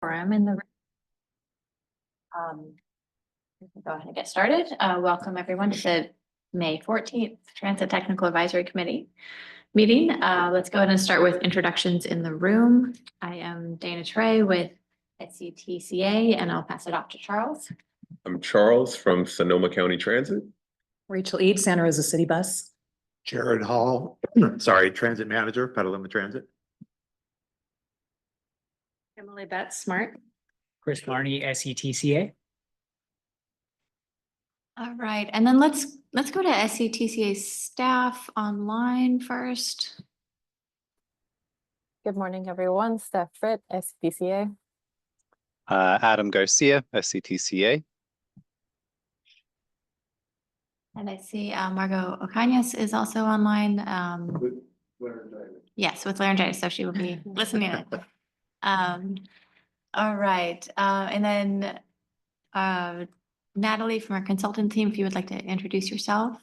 forum in the go ahead and get started. Welcome everyone to the May 14th Transit Technical Advisory Committee meeting. Let's go ahead and start with introductions in the room. I am Dana Trey with SCTCA, and I'll pass it off to Charles. I'm Charles from Sonoma County Transit. Rachel Eads, Santa Rosa City Bus. Jared Hall, transit manager, Petaluma Transit. Emily Betts, Smart. Chris Marnie, SCTCA. All right, and then let's go to SCTCA staff online first. Good morning, everyone. Steph Fritt, SCTCA. Adam Garcia, SCTCA. And I see Margot Ocañas is also online. With laryngitis. Yes, with laryngitis, so she will be listening in. All right, and then Natalie from our consultant team, if you would like to introduce yourself.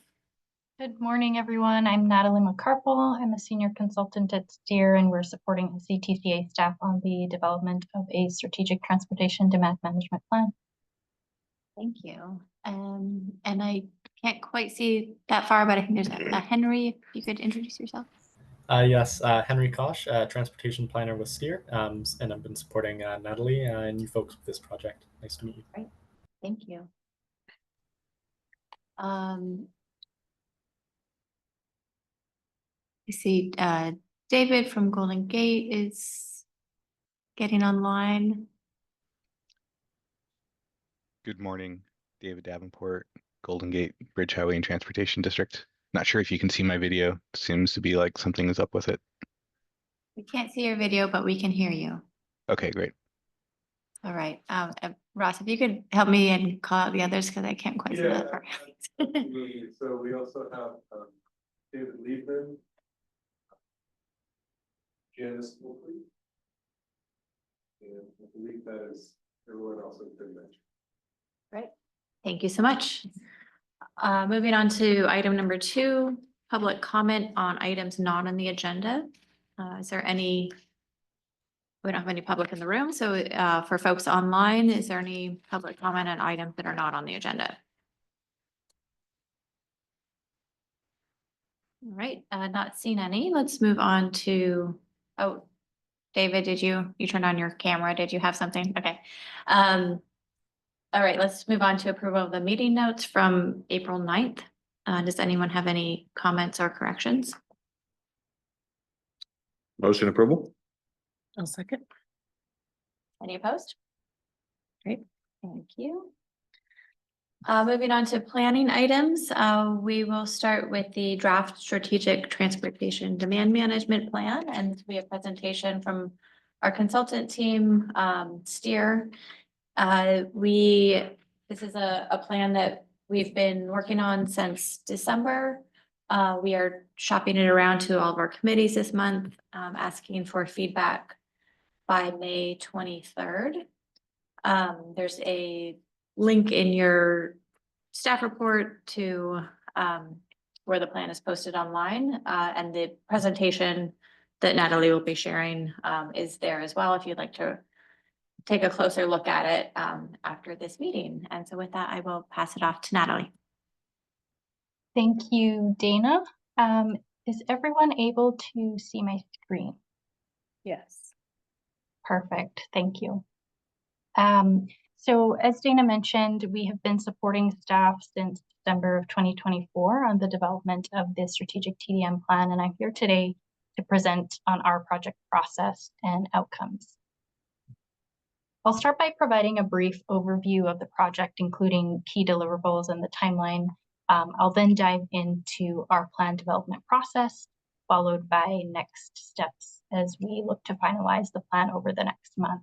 Good morning, everyone. I'm Natalie McCarpel. I'm a senior consultant at STEER, and we're supporting the CTCA staff on the development of a strategic transportation demand management plan. Thank you. And I can't quite see that far, but I think there's a Henry, if you could introduce yourself. Yes, Henry Kosh, transportation planner with STEER, and I've been supporting Natalie and you folks with this project. Nice to meet you. Great, thank you. I see David from Golden Gate is getting online. Good morning, David Davenport, Golden Gate Bridge Highway and Transportation District. Not sure if you can see my video. Seems to be like something is up with it. We can't see your video, but we can hear you. Okay, great. All right, Ross, if you could help me and call out the others because I can't quite see that part. Absolutely. So we also have David Liebman, Janice Wolfley, and I believe that is everyone else has been mentioned. Great, thank you so much. Moving on to item number 2, public comment on items not on the agenda. Is there any? We don't have any public in the room, so for folks online, is there any public comment on items that are not on the agenda? All right, not seen any. Let's move on to, oh, David, did you turn on your camera? Did you have something? Okay. All right, let's move on to approval of the meeting notes from April 9th. Does anyone have any comments or corrections? Motion approval. I'll second. Any opposed? Great, thank you. Moving on to planning items, we will start with the draft strategic transportation demand management plan, and this will be a presentation from our consultant team, STEER. This is a plan that we've been working on since December. We are shopping it around to all of our committees this month, asking for feedback by May 23rd. There's a link in your staff report to where the plan is posted online, and the presentation that Natalie will be sharing is there as well if you'd like to take a closer look at it after this meeting. And so with that, I will pass it off to Natalie. Thank you, Dana. Is everyone able to see my screen? Yes. Perfect, thank you. So as Dana mentioned, we have been supporting staff since December of 2024 on the development of this strategic TDM plan, and I'm here today to present on our project process and outcomes. I'll start by providing a brief overview of the project, including key deliverables and the timeline. I'll then dive into our plan development process, followed by next steps as we look to finalize the plan over the next month.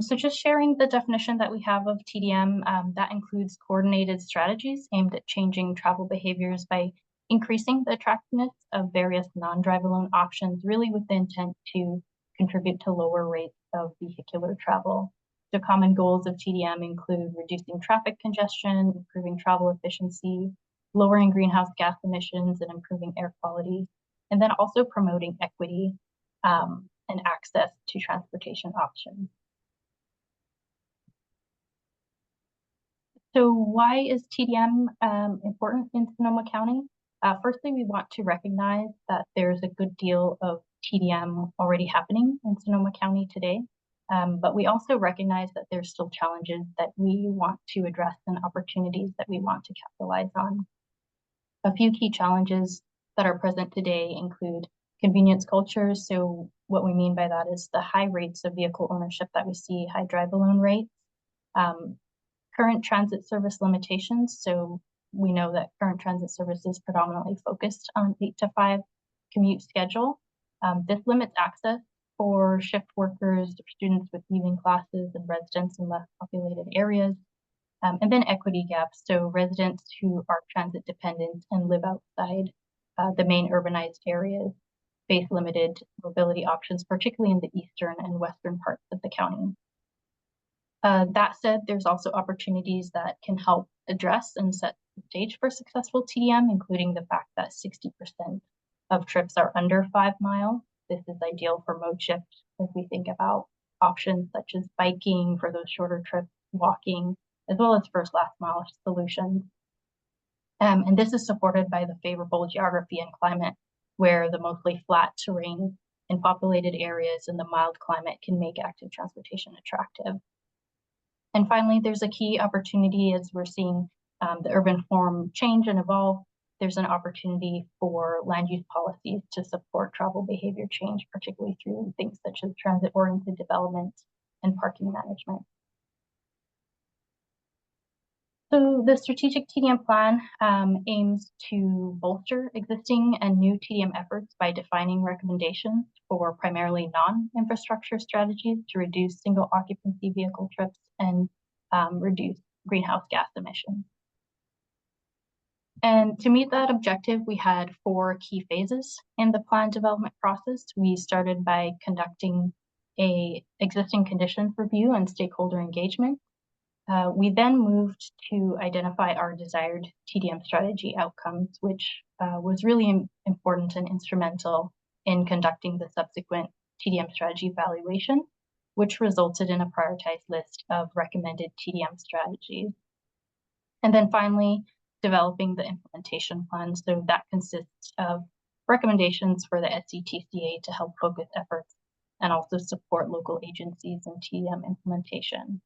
So just sharing the definition that we have of TDM, that includes coordinated strategies aimed at changing travel behaviors by increasing the attractiveness of various non-drive alone options, really with the intent to contribute to lower rates of vehicular travel. The common goals of TDM include reducing traffic congestion, improving travel efficiency, lowering greenhouse gas emissions, and improving air quality, and then also promoting equity and access to transportation options. So why is TDM important in Sonoma County? Firstly, we want to recognize that there's a good deal of TDM already happening in Sonoma County today. But we also recognize that there's still challenges that we want to address and opportunities that we want to capitalize on. A few key challenges that are present today include convenience culture. So what we mean by that is the high rates of vehicle ownership that we see, high drive alone rates, current transit service limitations. So we know that current transit service is predominantly focused on 8 to 5 commute schedule. This limits access for shift workers, students with evening classes, and residents in less populated areas. And then equity gaps, so residents who are transit dependent and live outside the main urbanized areas face limited mobility options, particularly in the eastern and western parts of the county. That said, there's also opportunities that can help address and set the stage for successful TDM, including the fact that 60% of trips are under 5 miles. This is ideal for mode shift as we think about options such as biking for those shorter trips, walking, as well as first last mile solutions. And this is supported by the favorable geography and climate, where the mostly flat terrain in populated areas and the mild climate can make active transportation attractive. And finally, there's a key opportunity as we're seeing the urban form change and evolve. There's an opportunity for land use policies to support travel behavior change, particularly through things such as transit-oriented development and parking management. So the strategic TDM plan aims to bolster existing and new TDM efforts by defining recommendations for primarily non-infrastructure strategies to reduce single occupancy vehicle trips and reduce greenhouse gas emissions. And to meet that objective, we had 4 key phases in the plan development process. We started by conducting an existing conditions review and stakeholder engagement. We then moved to identify our desired TDM strategy outcomes, which was really important and instrumental in conducting the subsequent TDM strategy evaluation, which resulted in a prioritized list of recommended TDM strategies. And then finally, developing the implementation plan. So that consists of recommendations for the SCTCA to help focus efforts and also support local agencies in TDM implementation.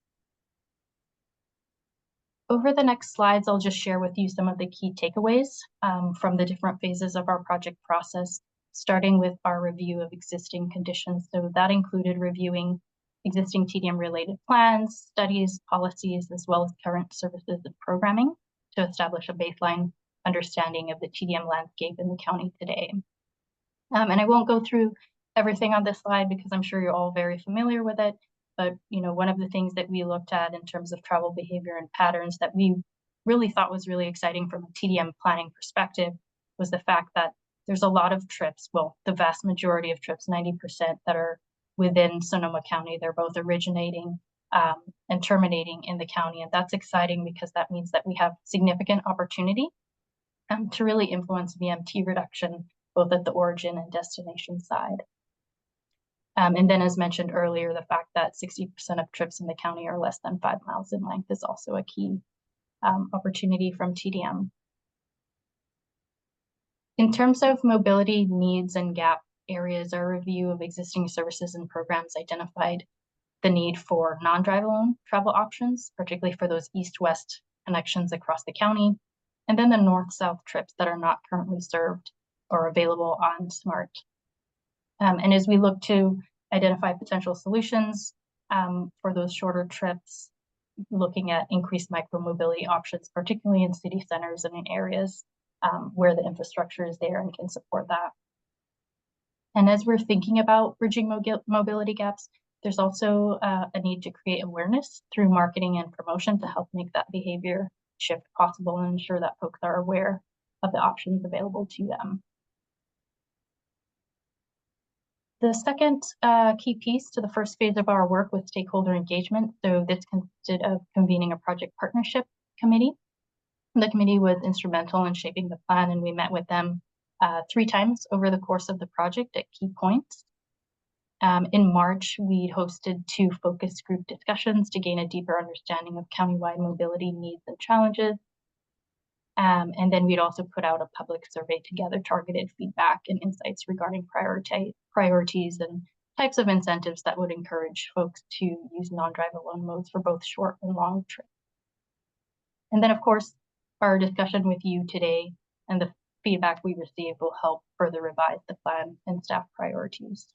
Over the next slides, I'll just share with you some of the key takeaways from the different phases of our project process, starting with our review of existing conditions. So that included reviewing existing TDM related plans, studies, policies, as well as current services and programming to establish a baseline understanding of the TDM landscape in the county today. And I won't go through everything on this slide because I'm sure you're all very familiar with it. But one of the things that we looked at in terms of travel behavior and patterns that we really thought was really exciting from a TDM planning perspective was the fact that there's a lot of trips, well, the vast majority of trips, 90%, that are within Sonoma County. They're both originating and terminating in the county. And that's exciting because that means that we have significant opportunity to really influence VMT reduction, both at the origin and destination side. And then, as mentioned earlier, the fact that 60% of trips in the county are less than 5 miles in length is also a key opportunity from TDM. In terms of mobility needs and gap areas, our review of existing services and programs identified the need for non-drive alone travel options, particularly for those east-west connections across the county, and then the north-south trips that are not currently served or available on SMART. And as we look to identify potential solutions for those shorter trips, looking at increased micromobility options, particularly in city centers and in areas where the infrastructure is there and can support that. And as we're thinking about bridging mobility gaps, there's also a need to create awareness through marketing and promotion to help make that behavior shift possible and ensure that folks are aware of the options available to them. The second key piece to the first phase of our work was stakeholder engagement. So this consisted of convening a project partnership committee. The committee was instrumental in shaping the plan, and we met with them 3 times over the course of the project at key points. In March, we hosted 2 focus group discussions to gain a deeper understanding of countywide mobility needs and challenges. And then we'd also put out a public survey to gather targeted feedback and insights regarding priorities and types of incentives that would encourage folks to use non-drive alone modes for both short and long trips. And then, of course, our discussion with you today and the feedback we received will help further revise the plan and staff priorities.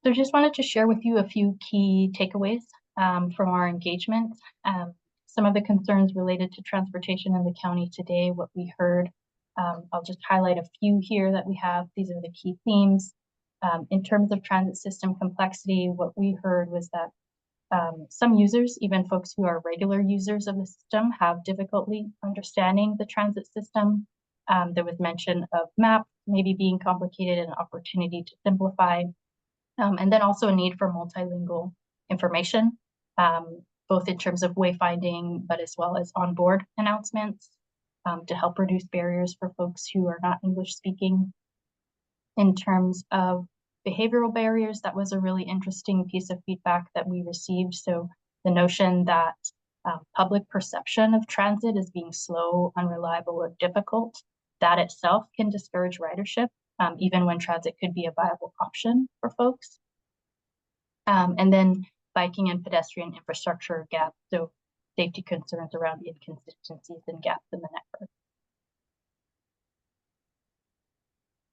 So just wanted to share with you a few key takeaways from our engagement. Some of the concerns related to transportation in the county today, what we heard. I'll just highlight a few here that we have. These are the key themes. In terms of transit system complexity, what we heard was that some users, even folks who are regular users of the system, have difficulty understanding the transit system. There was mention of maps maybe being complicated and an opportunity to simplify. And then also a need for multilingual information, both in terms of wayfinding, but as well as onboard announcements to help reduce barriers for folks who are not English speaking. In terms of behavioral barriers, that was a really interesting piece of feedback that we received. So the notion that public perception of transit as being slow, unreliable, or difficult, that itself can discourage ridership, even when transit could be a viable option for folks. And then biking and pedestrian infrastructure gaps, so safety concerns around inconsistencies and gaps in the network.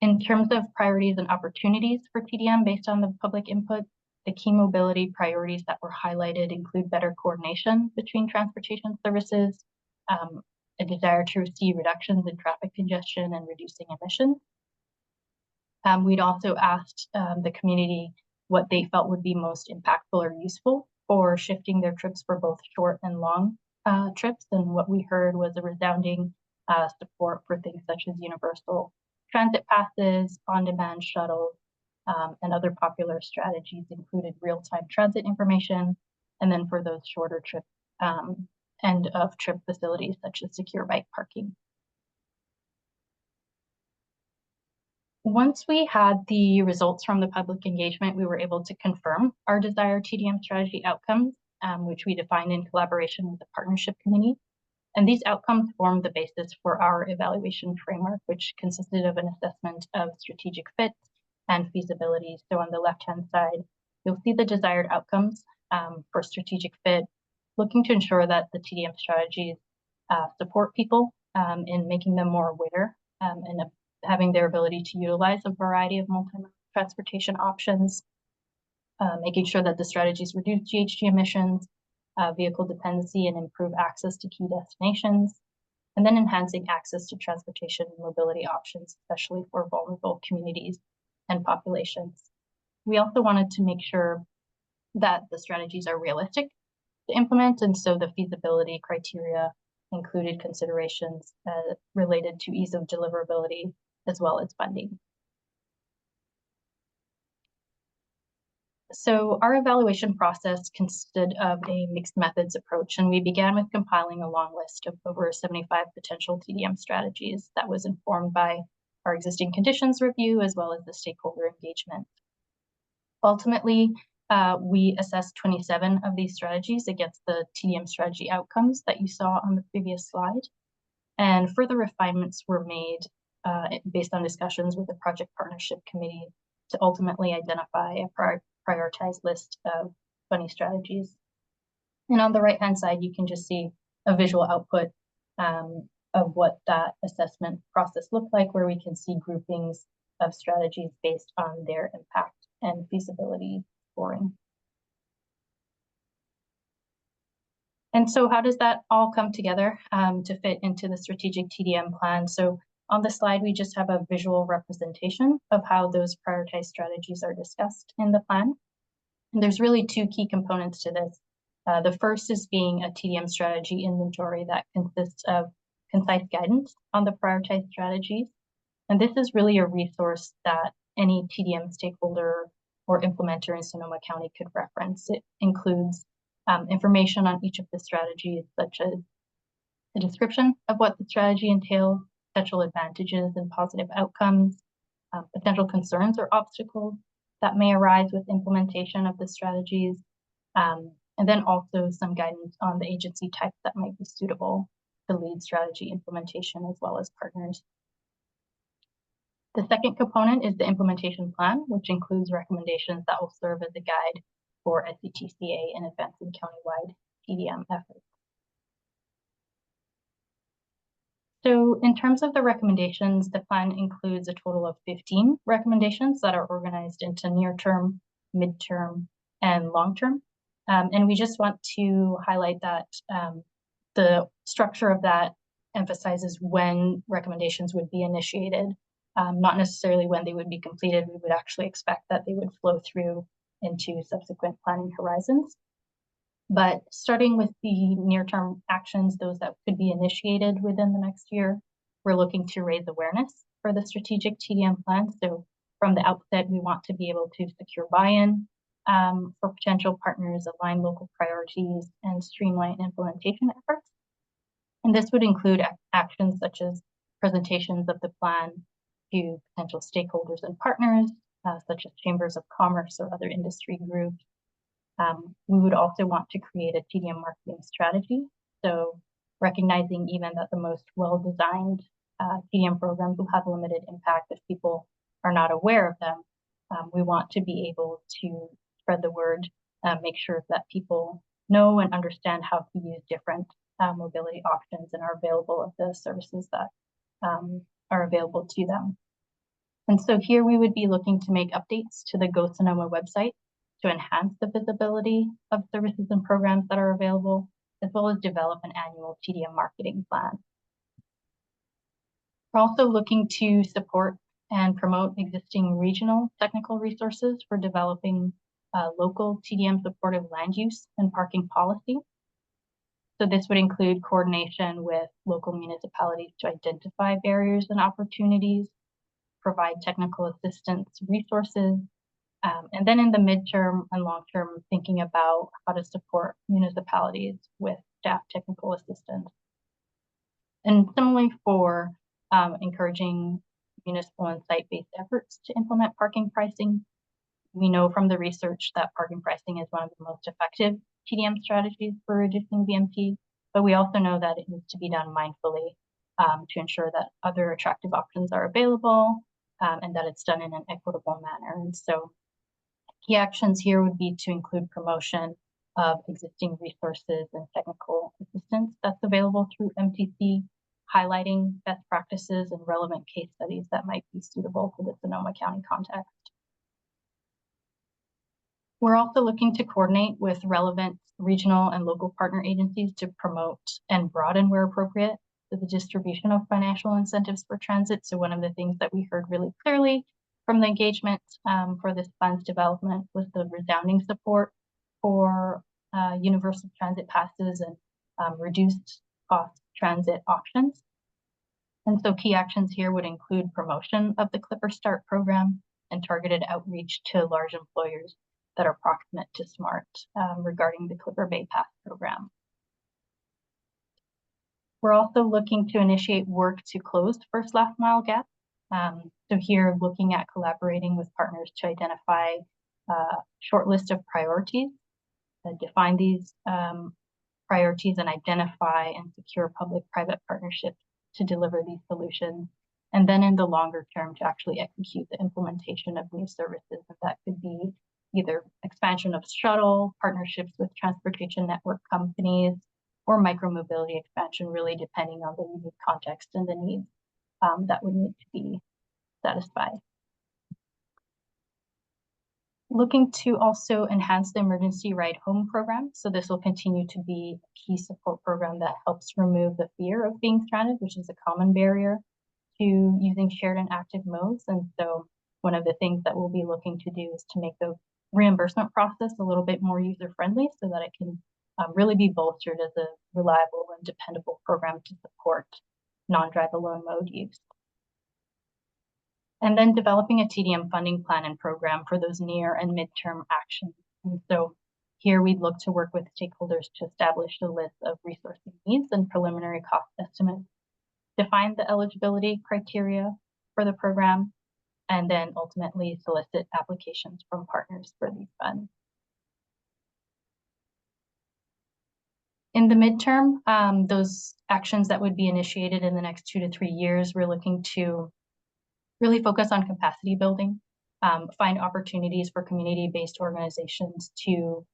In terms of priorities and opportunities for TDM based on the public input, the key mobility priorities that were highlighted include better coordination between transportation services, a desire to see reductions in traffic congestion and reducing emissions. We'd also asked the community what they felt would be most impactful or useful for shifting their trips for both short and long trips. And what we heard was a resounding support for things such as universal transit passes, on-demand shuttles, and other popular strategies included real-time transit information. And then for those shorter trips, end of trip facilities such as secure bike parking. Once we had the results from the public engagement, we were able to confirm our desired TDM strategy outcomes, which we defined in collaboration with the partnership committee. And these outcomes formed the basis for our evaluation framework, which consisted of an assessment of strategic fit and feasibility. So on the left-hand side, you'll see the desired outcomes for strategic fit, looking to ensure that the TDM strategies support people in making them more aware and having their ability to utilize a variety of multimodal transportation options, making sure that the strategies reduce GHG emissions, vehicle dependency, and improve access to key destinations, and then enhancing access to transportation and mobility options, especially for vulnerable communities and populations. We also wanted to make sure that the strategies are realistic to implement, and so the feasibility criteria included considerations related to ease of deliverability as well as funding. So our evaluation process consisted of a mixed methods approach, and we began with compiling a long list of over 75 potential TDM strategies that was informed by our existing conditions review as well as the stakeholder engagement. Ultimately, we assessed 27 of these strategies against the TDM strategy outcomes that you saw on the previous slide, and further refinements were made based on discussions with the project partnership committee to ultimately identify a prioritized list of 20 strategies. And on the right-hand side, you can just see a visual output of what that assessment process looked like, where we can see groupings of strategies based on their impact and feasibility scoring. And so how does that all come together to fit into the strategic TDM plan? So on the slide, we just have a visual representation of how those prioritized strategies are discussed in the plan. And there's really 2 key components to this. The first is being a TDM strategy inventory that consists of concise guidance on the prioritized strategies. And this is really a resource that any TDM stakeholder or implementer in Sonoma County could reference. It includes information on each of the strategies, such as the description of what the strategy entails, potential advantages and positive outcomes, potential concerns or obstacles that may arise with implementation of the strategies, and then also some guidance on the agency types that might be suitable to lead strategy implementation as well as partners. The second component is the implementation plan, which includes recommendations that will serve as a guide for SCTCA in advancing countywide TDM efforts. So in terms of the recommendations, the plan includes a total of 15 recommendations that are organized into near-term, mid-term, and long-term. And we just want to highlight that the structure of that emphasizes when recommendations would be initiated, not necessarily when they would be completed. We would actually expect that they would flow through into subsequent planning horizons. But starting with the near-term actions, those that could be initiated within the next year, we're looking to raise awareness for the strategic TDM plan. So from the outset, we want to be able to secure buy-in for potential partners, align local priorities, and streamline implementation efforts. And this would include actions such as presentations of the plan to potential stakeholders and partners, such as chambers of commerce or other industry groups. We would also want to create a TDM marketing strategy. So recognizing even that the most well-designed TDM programs will have limited impact if people are not aware of them, we want to be able to spread the word, make sure that people know and understand how to use different mobility options and are available of the services that are available to them. And so here we would be looking to make updates to the Go Sonoma website to enhance the visibility of services and programs that are available, as well as develop an annual TDM marketing plan. We're also looking to support and promote existing regional technical resources for developing local TDM supportive land use and parking policy. So this would include coordination with local municipalities to identify barriers and opportunities, provide technical assistance resources, and then in the midterm and long term, thinking about how to support municipalities with staff technical assistance. And similarly for encouraging municipal and site-based efforts to implement parking pricing. We know from the research that parking pricing is one of the most effective TDM strategies for reducing VMT, but we also know that it needs to be done mindfully to ensure that other attractive options are available and that it's done in an equitable manner. And so key actions here would be to include promotion of existing resources and technical assistance that's available through MTC, highlighting best practices and relevant case studies that might be suitable for the Sonoma County context. We're also looking to coordinate with relevant regional and local partner agencies to promote and broaden where appropriate the distribution of financial incentives for transit. So one of the things that we heard really clearly from the engagement for this plan's development was the resounding support for universal transit passes and reduced cost transit options. And so key actions here would include promotion of the Clipper Start program and targeted outreach to large employers that are proximate to SMART regarding the Clipper Bay Pass program. We're also looking to initiate work to close the first last mile gap. So here looking at collaborating with partners to identify a short list of priorities, define these priorities and identify and secure public-private partnerships to deliver these solutions. And then in the longer term to actually execute the implementation of new services. And that could be either expansion of shuttle, partnerships with transportation network companies, or micromobility expansion, really depending on the unique context and the needs that would need to be satisfied. Looking to also enhance the emergency ride home program. So this will continue to be a key support program that helps remove the fear of being stranded, which is a common barrier to using shared and active modes. And so one of the things that we'll be looking to do is to make the reimbursement process a little bit more user-friendly so that it can really be bolstered as a reliable and dependable program to support non-drive alone mode use. And then developing a TDM funding plan and program for those near and midterm actions. And so here we'd look to work with stakeholders to establish a list of resourcing needs and preliminary cost estimates, define the eligibility criteria for the program, and then ultimately solicit applications from partners for these funds. In the midterm, those actions that would be initiated in the next 2 to 3 years, we're looking to really focus on capacity building, find opportunities for community-based organizations to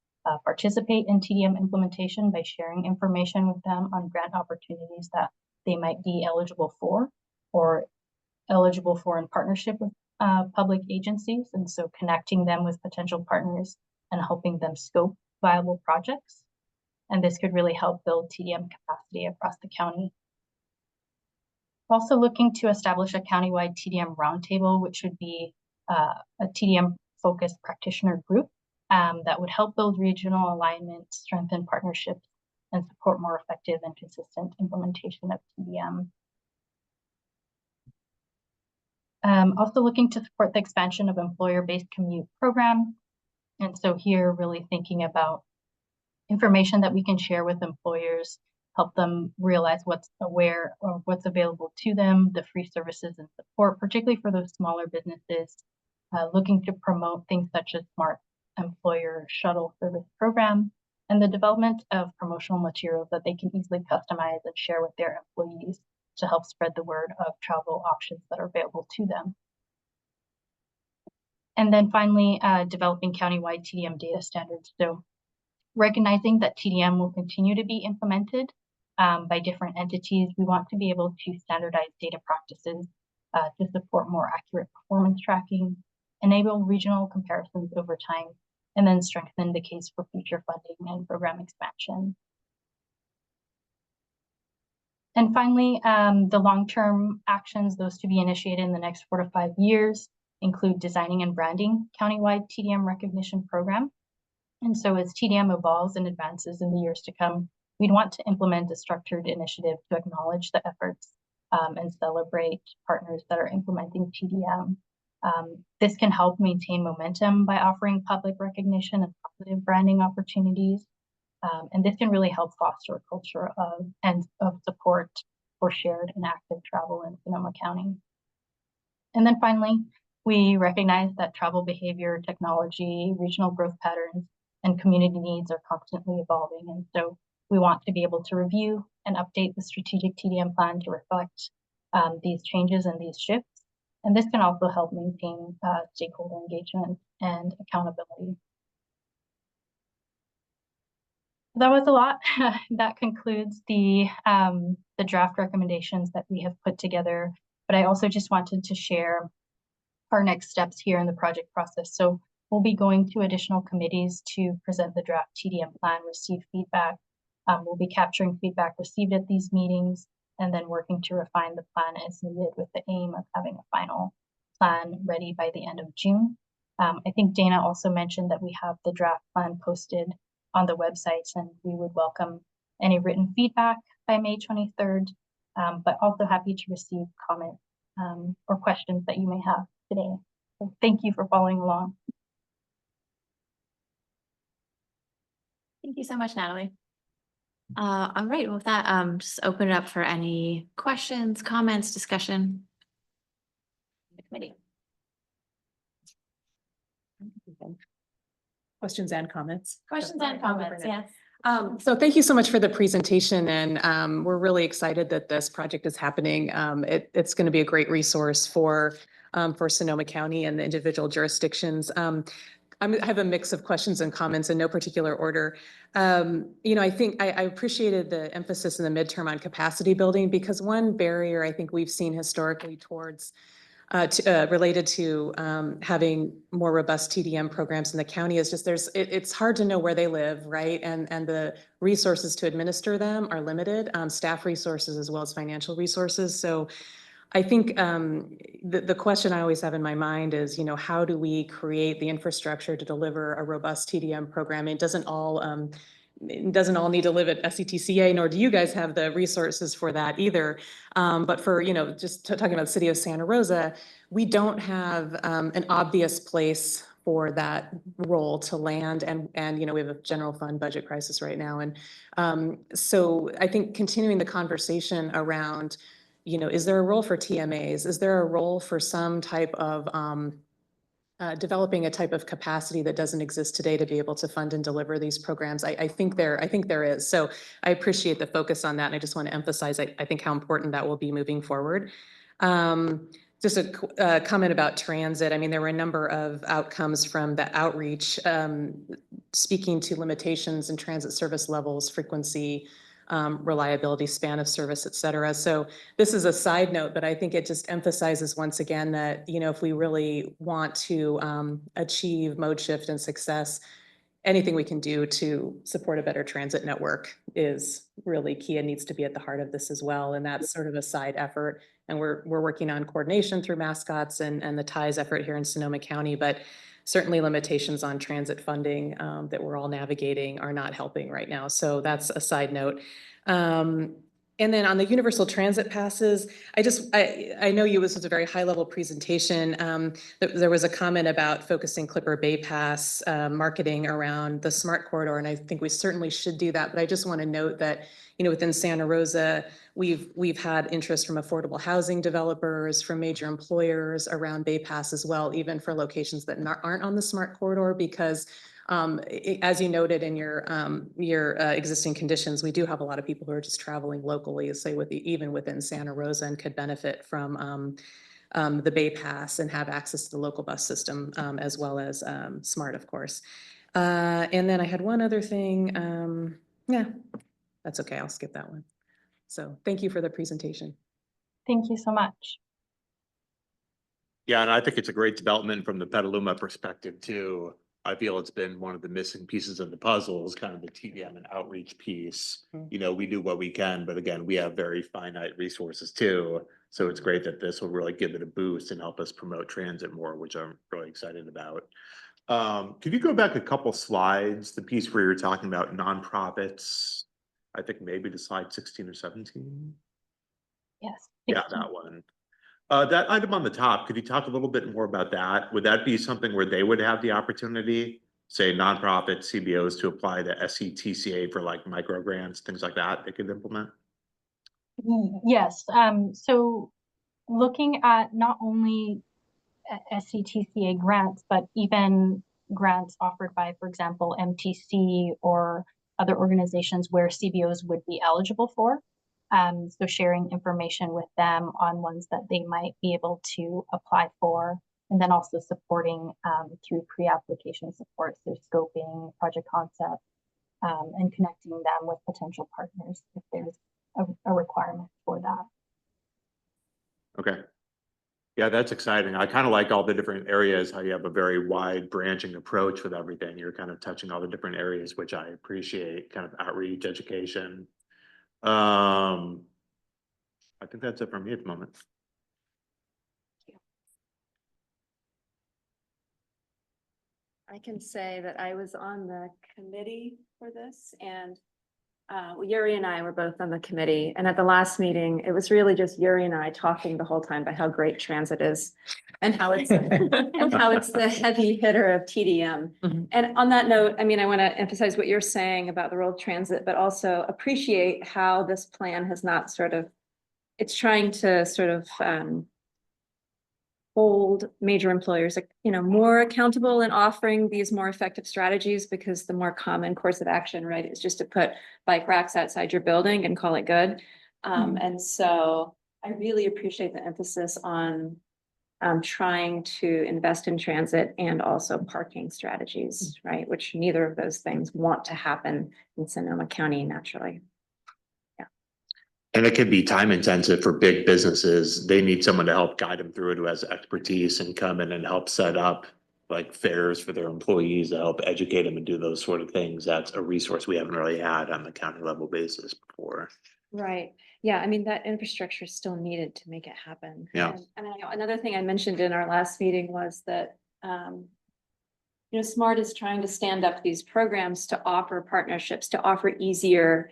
participate in TDM implementation by sharing information with them on grant opportunities that they might be eligible for or eligible for in partnership with public agencies. And so connecting them with potential partners and helping them scope viable projects. And this could really help build TDM capacity across the county. Also looking to establish a countywide TDM roundtable, which would be a TDM focused practitioner group that would help build regional alignment, strengthen partnerships, and support more effective and consistent implementation of TDM. Also looking to support the expansion of employer-based commute program. And so here really thinking about information that we can share with employers, help them realize what's aware or what's available to them, the free services and support, particularly for those smaller businesses, looking to promote things such as smart employer shuttle service program, and the development of promotional materials that they can easily customize and share with their employees to help spread the word of travel options that are available to them. And then finally, developing countywide TDM data standards. So recognizing that TDM will continue to be implemented by different entities, we want to be able to standardize data practices to support more accurate performance tracking, enable regional comparisons over time, and then strengthen the case for future funding and program expansion. And finally, the long-term actions, those to be initiated in the next 4 to 5 years, include designing and branding countywide TDM recognition program. And so as TDM evolves and advances in the years to come, we'd want to implement a structured initiative to acknowledge the efforts and celebrate partners that are implementing TDM. This can help maintain momentum by offering public recognition and positive branding opportunities. And this can really help foster a culture of support for shared and active travel in Sonoma County. And then finally, we recognize that travel behavior, technology, regional growth patterns, and community needs are constantly evolving. And so we want to be able to review and update the strategic TDM plan to reflect these changes and these shifts. And this can also help maintain stakeholder engagement and accountability. That was a lot. That concludes the draft recommendations that we have put together. But I also just wanted to share our next steps here in the project process. So we'll be going to additional committees to present the draft TDM plan, receive feedback. We'll be capturing feedback received at these meetings and then working to refine the plan as needed with the aim of having a final plan ready by the end of June. I think Dana also mentioned that we have the draft plan posted on the websites, and we would welcome any written feedback by May 23rd, but also happy to receive comments or questions that you may have today. So thank you for following along. Thank you so much, Natalie. All right, with that, just open it up for any questions, comments, discussion. The committee. Questions and comments. Questions and comments, yes. So thank you so much for the presentation, and we're really excited that this project is happening. It's going to be a great resource for Sonoma County and the individual jurisdictions. I have a mix of questions and comments in no particular order. I think I appreciated the emphasis in the midterm on capacity building, because one barrier I think we've seen historically towards related to having more robust TDM programs in the county is just it's hard to know where they live, right? And the resources to administer them are limited, staff resources as well as financial resources. So I think the question I always have in my mind is, how do we create the infrastructure to deliver a robust TDM program? It doesn't all need to live at SCTCA, nor do you guys have the resources for that either. But for, just talking about the city of Santa Rosa, we don't have an obvious place for that role to land. And we have a general fund budget crisis right now. And so I think continuing the conversation around you know, is there a role for TMAs? Is there a role for some type of developing a type of capacity that doesn't exist today to be able to fund and deliver these programs? I think there is. So I appreciate the focus on that. And I just want to emphasize, I think how important that will be moving forward. Just a comment about transit. I mean, there were a number of outcomes from the outreach, speaking to limitations in transit service levels, frequency, reliability, span of service, et cetera. So this is a side note, but I think it just emphasizes once again that, you know, if we really want to achieve mode shift and success, anything we can do to support a better transit network is really key and needs to be at the heart of this as well. And that's sort of a side effort. And we're working on coordination through mascots and the TIES effort here in Sonoma County, but certainly limitations on transit funding that we're all navigating are not helping right now. So that's a side note. And then on the universal transit passes, I know this was a very high level presentation. There was a comment about focusing Clipper Bay Pass marketing around the smart corridor, and I think we certainly should do that. But I just want to note that, you know, within Santa Rosa, we've had interest from affordable housing developers, from major employers around Bay Pass as well, even for locations that aren't on the smart corridor, because as you noted in your existing conditions, we do have a lot of people who are just traveling locally, say even within Santa Rosa, and could benefit from the Bay Pass and have access to the local bus system, as well as SMART, of course. And then I had one other thing. Yeah, that's okay. I'll skip that one. So thank you for the presentation. Thank you so much. Yeah, and I think it's a great development from the Petaluma perspective too. I feel it's been one of the missing pieces of the puzzle is kind of the TDM and outreach piece. You know, we do what we can, but again, we have very finite resources too. So it's great that this will really give it a boost and help us promote transit more, which I'm really excited about. Could you go back a couple slides, the piece where you're talking about nonprofits? I think maybe to slide 16 or 17. Yes. Yeah, that one. That item on the top, could you talk a little bit more about that? Would that be something where they would have the opportunity, say nonprofits, CBOs, to apply to SCTCA for like micro grants, things like that they could implement? Yes. So looking at not only SCTCA grants, but even grants offered by, for example, MTC or other organizations where CBOs would be eligible for. So sharing information with them on ones that they might be able to apply for, and then also supporting through pre-application support, so scoping, project concept, and connecting them with potential partners if there's a requirement for that. Okay. Yeah, that's exciting. I kind of like all the different areas, how you have a very wide branching approach with everything. You're kind of touching all the different areas, which I appreciate, kind of outreach, education. I think that's it for me at the moment. I can say that I was on the committee for this, and Yuri and I were both on the committee. And at the last meeting, it was really just Yuri and I talking the whole time about how great transit is and how it's the heavy hitter of TDM. Mhm. And on that note, I mean, I want to emphasize what you're saying about the role of transit, but also appreciate how this plan has not it's trying to sort of hold major employers, you know, more accountable in offering these more effective strategies, because the more common course of action, right, is just to put bike racks outside your building and call it good. And so I really appreciate the emphasis on trying to invest in transit and also parking strategies, right, which neither of those things want to happen in Sonoma County naturally. And it can be time intensive for big businesses. They need someone to help guide them through it who has expertise and come in and help set up like fairs for their employees to help educate them and do those sort of things. That's a resource we haven't really had on the county level basis before. Right. Yeah, I mean, that infrastructure is still needed to make it happen. Yeah. And I know another thing I mentioned in our last meeting was that, you know, SMART is trying to stand up these programs to offer partnerships, to offer easier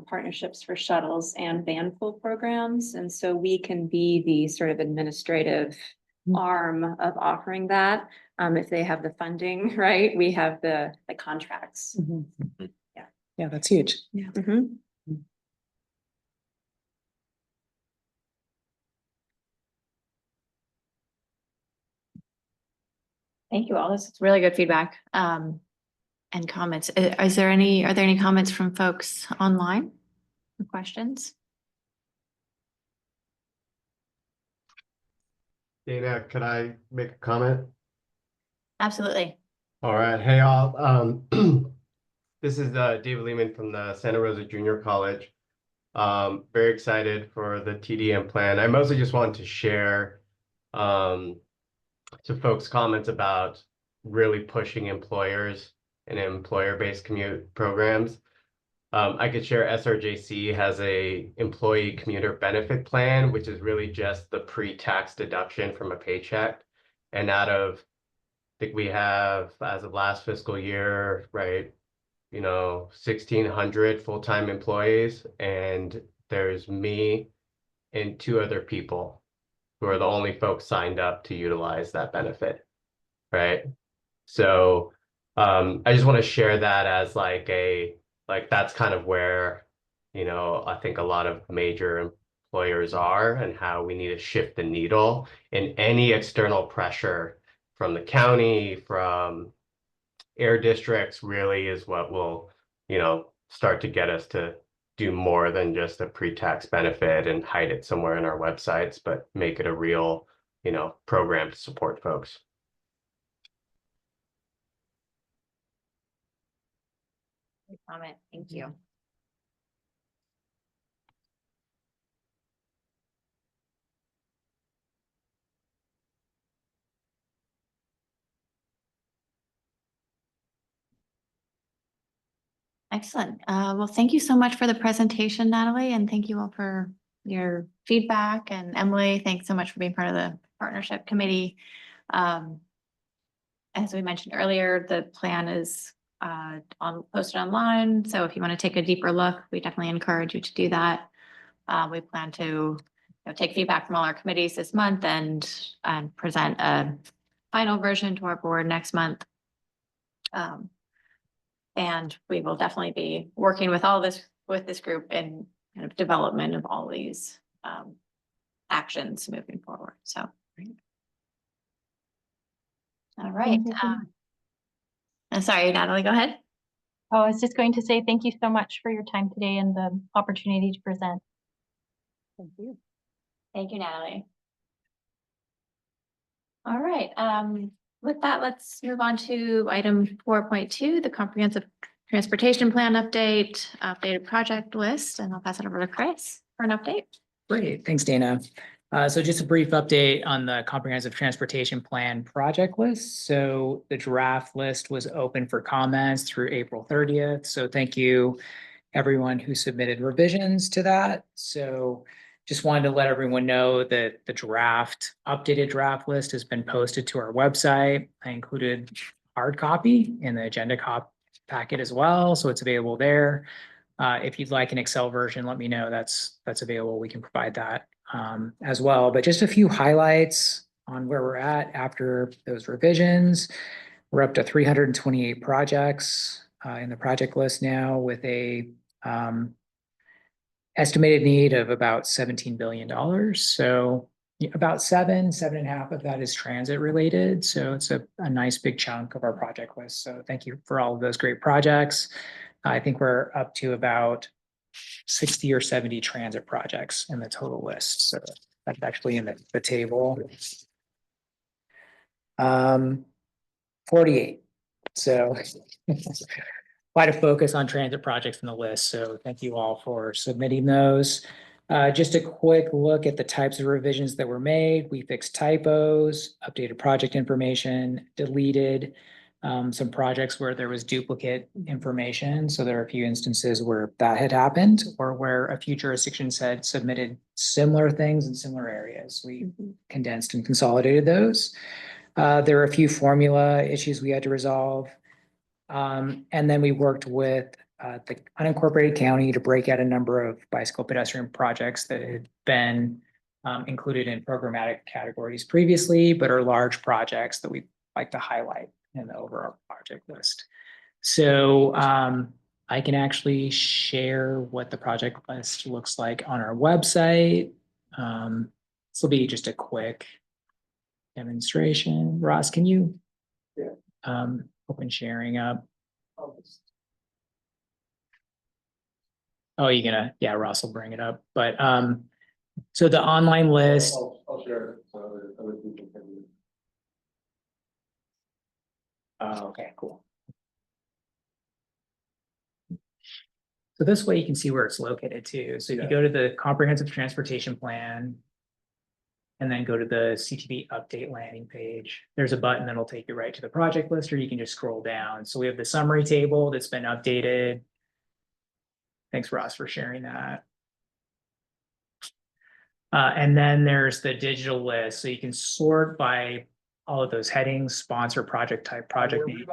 partnerships for shuttles and van pool programs. And so we can be the sort of administrative arm of offering that. If they have the funding, right? We have the contracts. Yeah, that's huge. Yeah. Thank you all. This is really good feedback, and comments. Are there any comments from folks online? Or questions? Dana, could I make a comment? Absolutely. All right, hey all, this is David Lehman from the Santa Rosa Junior College. Very excited for the TDM plan. I mostly just wanted to share to folks' comments about really pushing employers and employer-based commute programs. I could share SRJC has a employee commuter benefit plan, which is really just the pre-tax deduction from a paycheck. And out of, I think we have, as of last fiscal year, right, 1,600 full-time employees, and there's me and 2 other people who are the only folks signed up to utilize that benefit, right? So I just want to share that as that's kind of where, I think a lot of major employers are, and how we need to shift the needle, and any external pressure from the county, from air districts really is what will, start to get us to do more than just a pre-tax benefit and hide it somewhere in our websites, but make it a real, program to support folks. Great comment. Thank you. Excellent. Well, thank you so much for the presentation, Natalie, and thank you all for your feedback. And Emily, thanks so much for being part of the partnership committee. As we mentioned earlier, the plan is posted online. So if you want to take a deeper look, we definitely encourage you to do that. We plan to take feedback from all our committees this month and present a final version to our board next month. And we will definitely be working with this group in kind of development of all these actions moving forward. So. All right. I'm sorry, Natalie, go ahead. Oh, I was just going to say thank you so much for your time today and the opportunity to present. Thank you. Thank you, Natalie. All right. With that, let's move on to item 4.2, the comprehensive transportation plan update, updated project list, and I'll pass it over to Chris for an update. Great, thanks, Dana. So just a brief update on the comprehensive transportation plan project list. So the draft list was open for comments through April 30th. So thank you everyone who submitted revisions to that. So just wanted to let everyone know that the updated draft list has been posted to our website. I included hard copy in the agenda packet as well, so it's available there. If you'd like an Excel version, let me know. That's available. We can provide that as well. But just a few highlights on where we're at after those revisions. We're up to 328 projects in the project list now, with a estimated need of about $17 billion. So about 7.5 of that is transit related. So it's a nice big chunk of our project list. So thank you for all of those great projects. I think we're up to about 60 or 70 transit projects in the total list. So that's actually in the table. 48. So quite a focus on transit projects in the list. So thank you all for submitting those. Just a quick look at the types of revisions that were made. We fixed typos, updated project information, deleted some projects where there was duplicate information. So there are a few instances where that had happened, or where a few jurisdictions had submitted similar things in similar areas. We condensed and consolidated those. There are a few formula issues we had to resolve. And then we worked with the unincorporated county to break out a number of bicycle pedestrian projects that had been included in programmatic categories previously, but are large projects that we like to highlight in the overall project list. So I can actually share what the project list looks like on our website. This will be just a quick demonstration. Ross, can you Open sharing up. Oh, you're gonna, yeah, Ross will bring it up, but, so the online list, I'll share it so other people can. oh, okay, cool. So this way you can see where it's located too. So if you Yeah. go to the comprehensive transportation plan and then go to the CTV update landing page, there's a button that'll take you right to the project list, or you can just scroll down. So we have the summary table that's been updated. Thanks, Ross, for sharing that. And then there's the digital list. So you can sort by all of those headings, sponsor, project type, project name.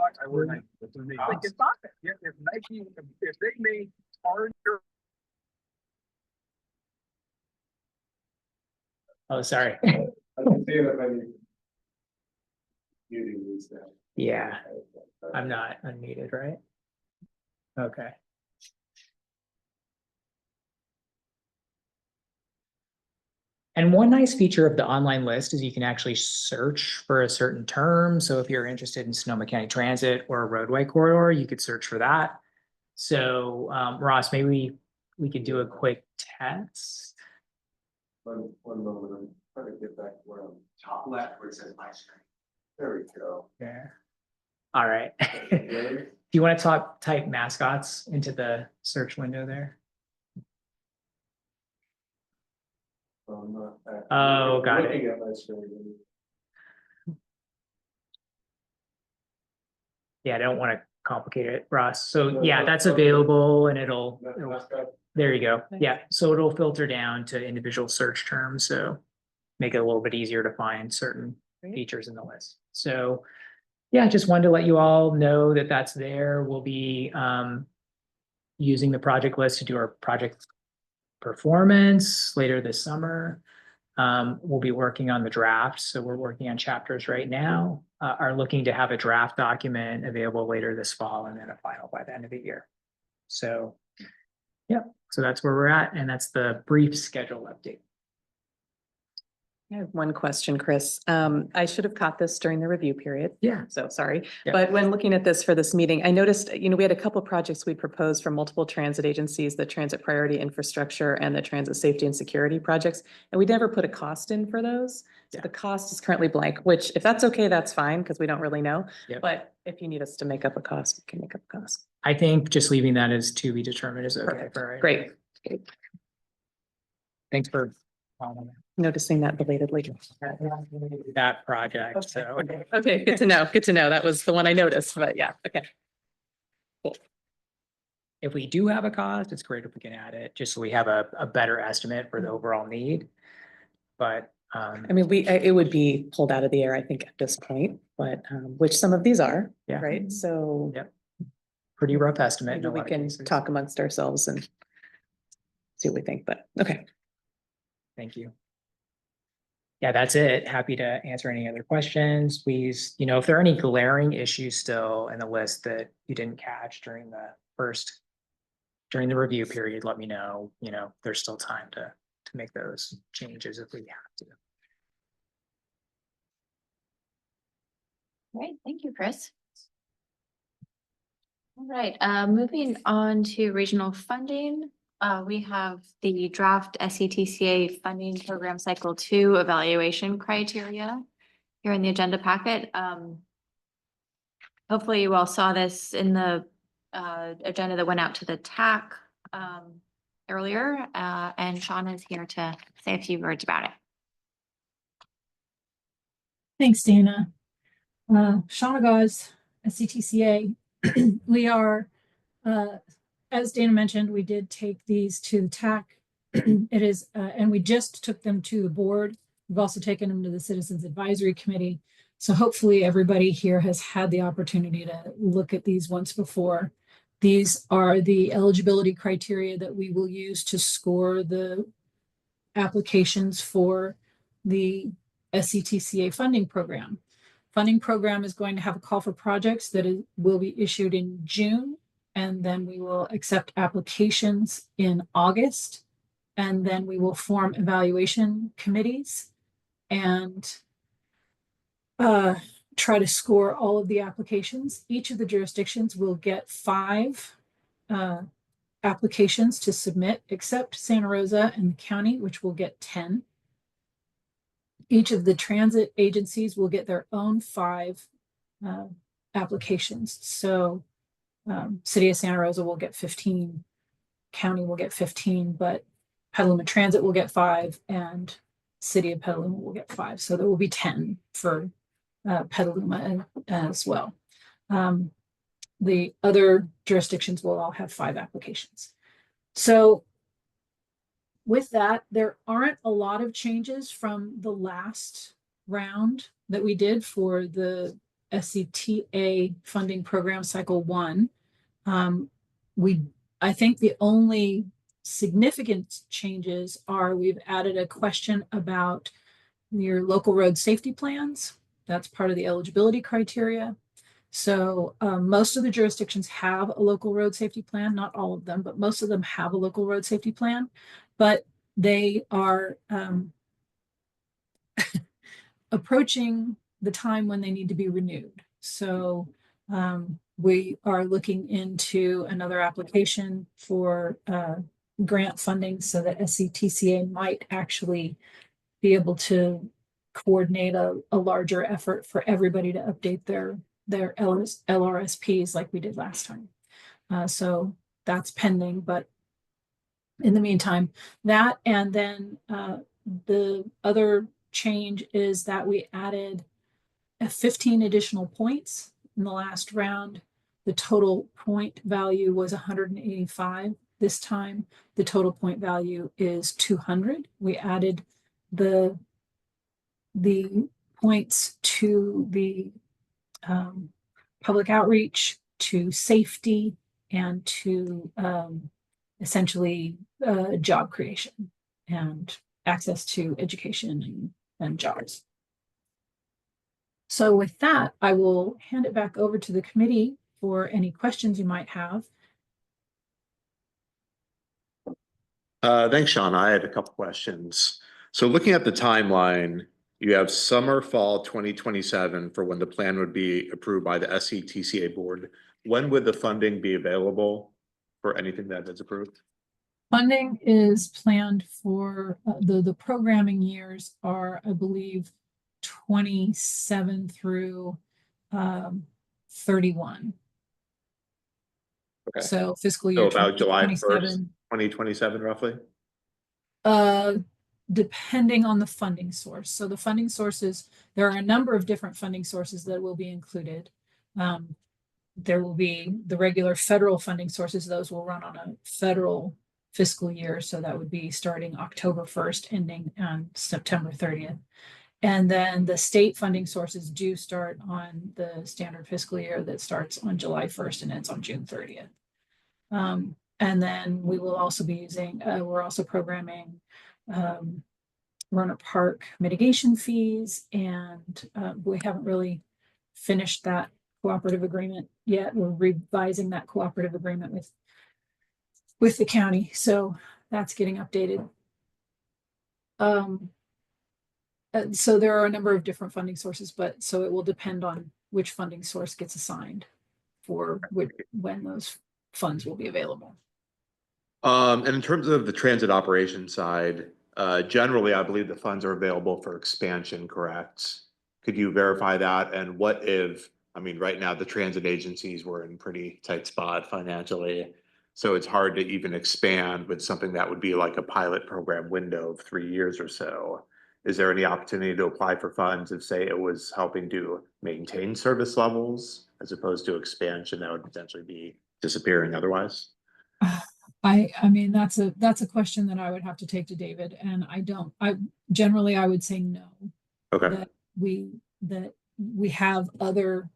Oh, sorry. I can see it if I need. Muting these now. Yeah, I'm not unmuted, right? Okay. And one nice feature of the online list is you can actually search for a certain term. So if you're interested in Sonoma County Transit or a roadway corridor, you could search for that. So Ross, maybe we could do a quick test. One moment, I'm trying to get back to where I'm top left where it says my screen. There we go. Yeah. All right. Ready? Do you want to type mascots into the search window there? I'm not actually Oh, got it. looking at my screen. Yeah, I don't want to complicate it, Ross. So No, yeah, no, that's no. available and it'll That's got- there you go. Yeah, so it'll filter down to individual search terms, so make it a little bit easier to find certain features in the list. So yeah, just wanted to let you all know that that's there. We'll be using the project list to do our project performance later this summer. We'll be working on the draft, so we're working on chapters right now. Are looking to have a draft document available later this fall and then a final by the end of the year. So yeah, so that's where we're at, and that's the brief schedule update. I have one question, Chris. I should have caught this during the review period. Yeah. So sorry. Yeah. But when looking at this for this meeting, I noticed, we had a couple projects we proposed from multiple transit agencies, the Transit Priority Infrastructure and the Transit Safety and Security projects. And we never put a cost in for those. So Yeah. the cost is currently blank, which if that's okay, that's fine, because we don't really know. Yep. But if you need us to make up a cost, we can make up a cost. I think just leaving that as to be determined is okay. Perfect. For right. Great. Thanks for following Noticing that belatedly. that project, so. Okay, good to know. Good to know. That was the one I noticed, but yeah, okay. If we do have a cost, it's great if we can add it, just so we have a better estimate for the overall need. But I mean, it would be pulled out of the air, I think, at this point, but, which some of these are, Yeah. right? So Yep. Pretty rough estimate. in maybe a we lot of can cases. talk amongst ourselves and see what we think, but, okay. Thank you. Yeah, that's it. Happy to answer any other questions. Please, if there are any glaring issues still in the list that you didn't catch during the review period, let me know. There's still time to make those changes if we have to. Great, thank you, Chris. All right, moving on to regional funding. We have the draft SETCA funding program cycle 2 evaluation criteria here in the agenda packet. Hopefully you all saw this in the agenda that went out to the TAC earlier, and Shauna is here to say a few words about it. Thanks, Dana. Shauna Gauze, SCTCA. We are, as Dana mentioned, we did take these to the TAC. It is, and we just took them to the board. We've also taken them to the Citizens Advisory Committee. So hopefully everybody here has had the opportunity to look at these once before. These are the eligibility criteria that we will use to score the applications for the SCTCA funding program. Funding program is going to have a call for projects that will be issued in June, and then we will accept applications in August, and then we will form evaluation committees. And try to score all of the applications. Each of the jurisdictions will get 5 applications to submit, except Santa Rosa and the county, which will get 10. Each of the transit agencies will get their own 5 applications. So City of Santa Rosa will get 15, county will get 15, but Petaluma Transit will get 5 and City of Petaluma will get 5. So there will be 10 for Petaluma as well. The other jurisdictions will all have 5 applications. So with that, there aren't a lot of changes from the last round that we did for the SCTA funding program cycle 1. I think the only significant changes are we've added a question about your local road safety plans. That's part of the eligibility criteria. So most of the jurisdictions have a local road safety plan, not all of them, but most of them have a local road safety plan, but they are approaching the time when they need to be renewed. So we are looking into another application for grant funding so that SCTCA might actually be able to coordinate a larger effort for everybody to update their LRSPs like we did last time. So that's pending, but in the meantime, that, and then the other change is that we added 15 additional points in the last round. The total point value was 185. This time, the total point value is 200. We added the points to the public outreach, to safety, and to essentially job creation and access to education and jobs. So with that, I will hand it back over to the committee for any questions you might have. Thanks, Sean. I had a couple questions. So looking at the timeline, you have summer, fall 2027 for when the plan would be approved by the SCTCA board. When would the funding be available for anything that is approved? Funding is planned for the programming years are, I believe, 27 through 31. Okay. So fiscal year. So about July 1st, 2027. 2027 roughly? Depending on the funding source. So the funding sources, there are a number of different funding sources that will be included. There will be the regular federal funding sources. Those will run on a federal fiscal year. So that would be starting October 1st, ending on September 30th. And then the state funding sources do start on the standard fiscal year that starts on July 1st and ends on June 30th. And then we will also be using, we're also programming Rohnert Park mitigation fees, and we haven't really finished that cooperative agreement yet. We're revising that cooperative agreement with the county, so that's getting updated. So there are a number of different funding sources, but so it will depend on which funding source gets assigned for when those funds will be available. And in terms of the transit operation side, generally, I believe the funds are available for expansion, correct? Could you verify that? And what if, I mean, right now the transit agencies were in pretty tight spot financially, so it's hard to even expand with something that would be like a pilot program window of 3 years or so. Is there any opportunity to apply for funds if, say, it was helping to maintain service levels as opposed to expansion that would potentially be disappearing otherwise? I mean, that's a question that I would have to take to David, and I generally would say no. Okay. That we have other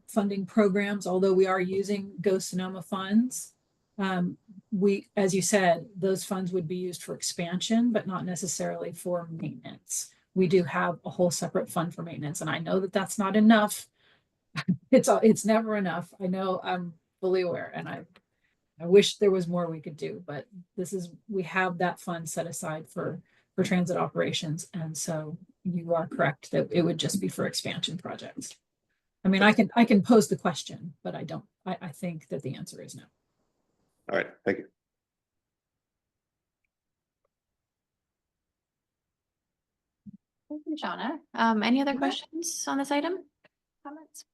funding programs, although we are using Go Sonoma funds. As you said, those funds would be used for expansion, but not necessarily for maintenance. We do have a whole separate fund for maintenance, and I know that that's not enough. It's never enough. I know, I'm fully aware, and I wish there was more we could do, but we have that fund set aside for transit operations. And so, you are correct that it would just be for expansion projects. I mean, I can pose the question, but I think that the answer is no. All right, thank you. Thank you, Shauna. Any other questions on this item? Comments?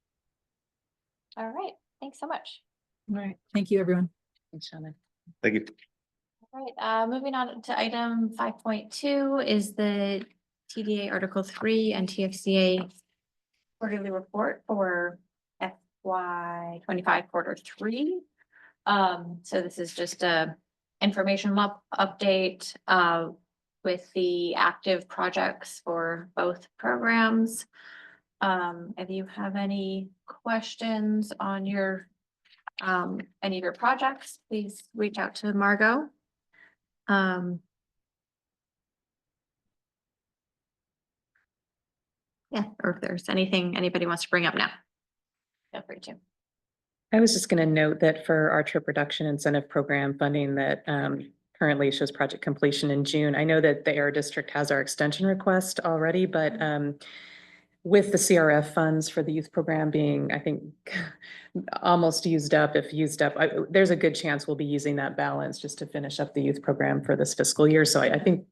All right, thanks so much. All right, thank you, everyone. Thanks, Shannon. Thank you. All right, moving on to item 5.2 is the TDA Article 3 and TFCA quarterly report for FY25 Q3. So this is just a information update with the active projects for both programs. If you have any questions on your any of your projects, please reach out to Margot. Yeah, or if there's anything anybody wants to bring up now, feel free to. I was just going to note that for our trip reduction incentive program funding that currently shows project completion in June. I know that the Air District has our extension request already, but with the CRF funds for the youth program being, I think, almost used up, if used up, there's a good chance we'll be using that balance just to finish up the youth program for this fiscal year. So I think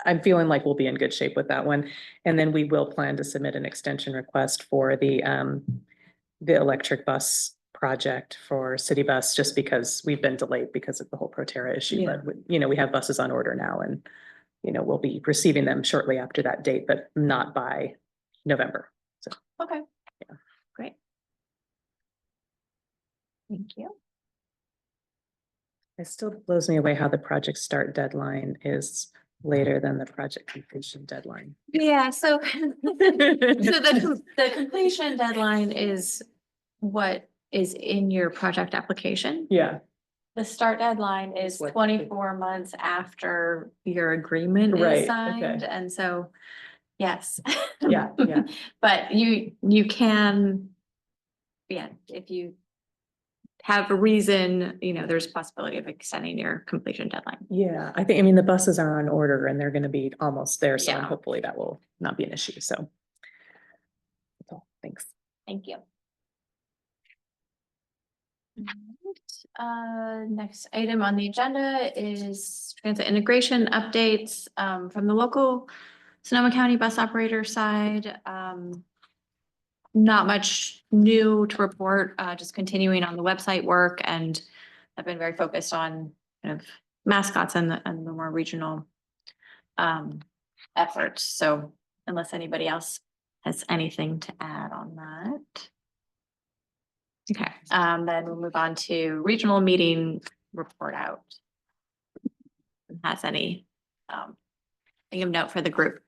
I'm feeling like we'll be in good shape with that one. And then we will plan to submit an extension request for the electric bus project for City Bus, just because we've been delayed because of the whole Proterra issue. Yeah. But, we have buses on order now and, we'll be receiving them shortly after that date, but not by November. So, Okay. Yeah. Great. Thank you. it still blows me away how the project start deadline is later than the project completion deadline. Yeah, so the completion deadline is what is in your project application. Yeah. The start deadline is What- 24 months after your agreement Right, is signed, okay. and so, yes. Yeah, yeah. But you can, if you have a reason, there's a possibility of extending your completion deadline. Yeah, I think, the buses are on order and they're gonna be almost there, so Yeah. hopefully that will not be an issue, so. That's all. Thanks. Thank you. Next item on the agenda is transit integration updates from the local Sonoma County bus operator side. Not much new to report, just continuing on the website work, and I've been very focused on kind of mascots and the more regional efforts. So unless anybody else has anything to add on that. Okay, then we'll move on to regional meeting report out. Has any thing of note for the group?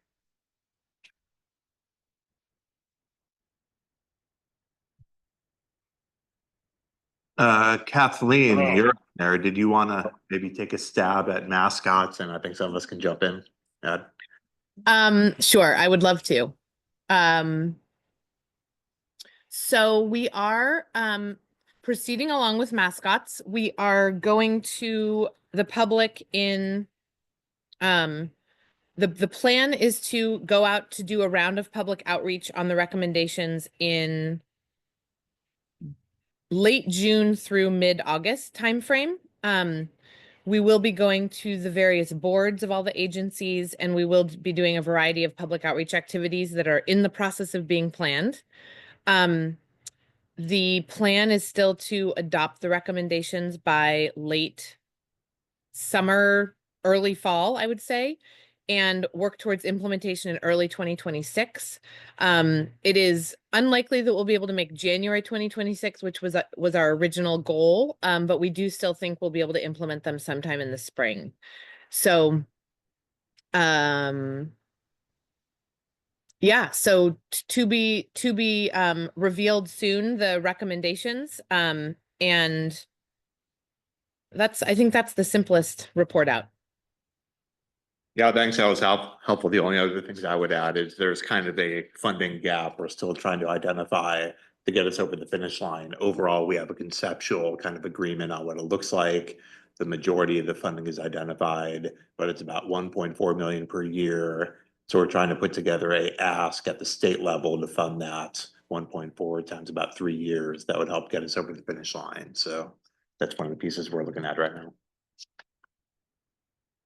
Kathleen, you're there. Did you want to maybe take a stab at mascots? And I think some of us can jump in. Sure, I would love to. So we are proceeding along with mascots. We are going to the public in the plan is to go out to do a round of public outreach on the recommendations in late June through mid-August timeframe. We will be going to the various boards of all the agencies, and we will be doing a variety of public outreach activities that are in the process of being planned. The plan is still to adopt the recommendations by late summer, early fall, I would say, and work towards implementation in early 2026. It is unlikely that we'll be able to make January 2026, which was our original goal, but we do still think we'll be able to implement them sometime in the spring. So, yeah, so to be revealed soon, the recommendations, and I think that's the simplest report out. Yeah, thanks. That was helpful. The only other things I would add is there's kind of a funding gap we're still trying to identify to get us over the finish line. Overall, we have a conceptual kind of agreement on what it looks like. The majority of the funding is identified, but it's about 1.4 million per year. So we're trying to put together a ask at the state level to fund that 1.4 times about 3 years. That would help get us over the finish line. So that's one of the pieces we're looking at right now.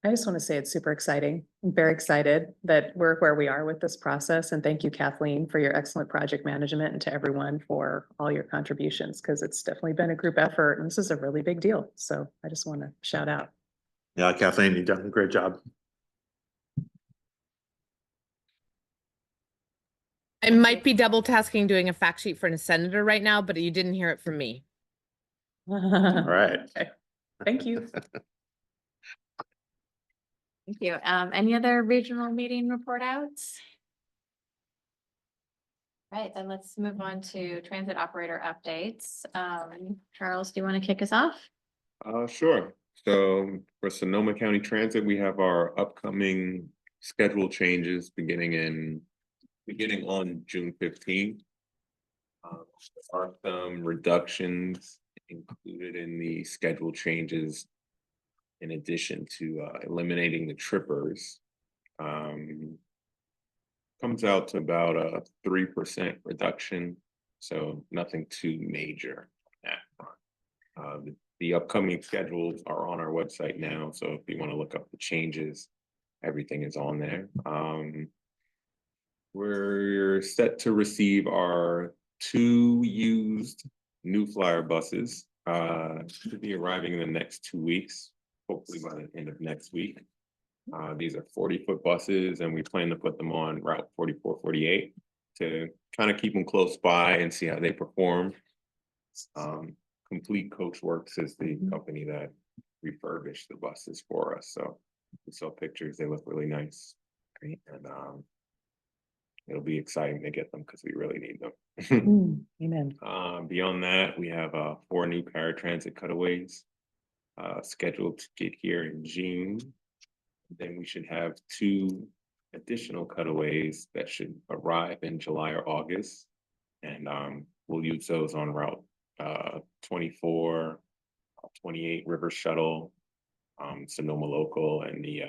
I just want to say it's super exciting. I'm very excited that we're where we are with this process. And thank you, Kathleen, for your excellent project management, and to everyone for all your contributions, because it's definitely been a group effort and this is a really big deal. So I just want to shout out. Yeah, Kathleen, you've done a great job. I might be double tasking doing a fact sheet for a senator right now, but you didn't hear it from me. All right. Okay. Thank you. Thank you. Any other regional meeting report outs? Right, then let's move on to transit operator updates. Charles, do you want to kick us off? Sure. So for Sonoma County Transit, we have our upcoming schedule changes beginning on June 15th. There are some reductions included in the schedule changes in addition to eliminating the trippers. Comes out to about a 3% reduction, so nothing too major on that front. The upcoming schedules are on our website now, so if you want to look up the changes, everything is on there. We're set to receive our 2 used New Flyer buses. Should be arriving in the next 2 weeks, hopefully by the end of next week. These are 40-foot buses, and we plan to put them on Route 4448 to kind of keep them close by and see how they perform. Complete Coachworks is the company that refurbished the buses for us, so we saw pictures. They look really nice. Great. And it'll be exciting to get them because we really need them. Amen. Beyond that, we have 4 new paratransit cutaways scheduled to get here in June. Then we should have 2 additional cutaways that should arrive in July or August. And we'll use those on Route 24, 28 River Shuttle, Sonoma Local, and the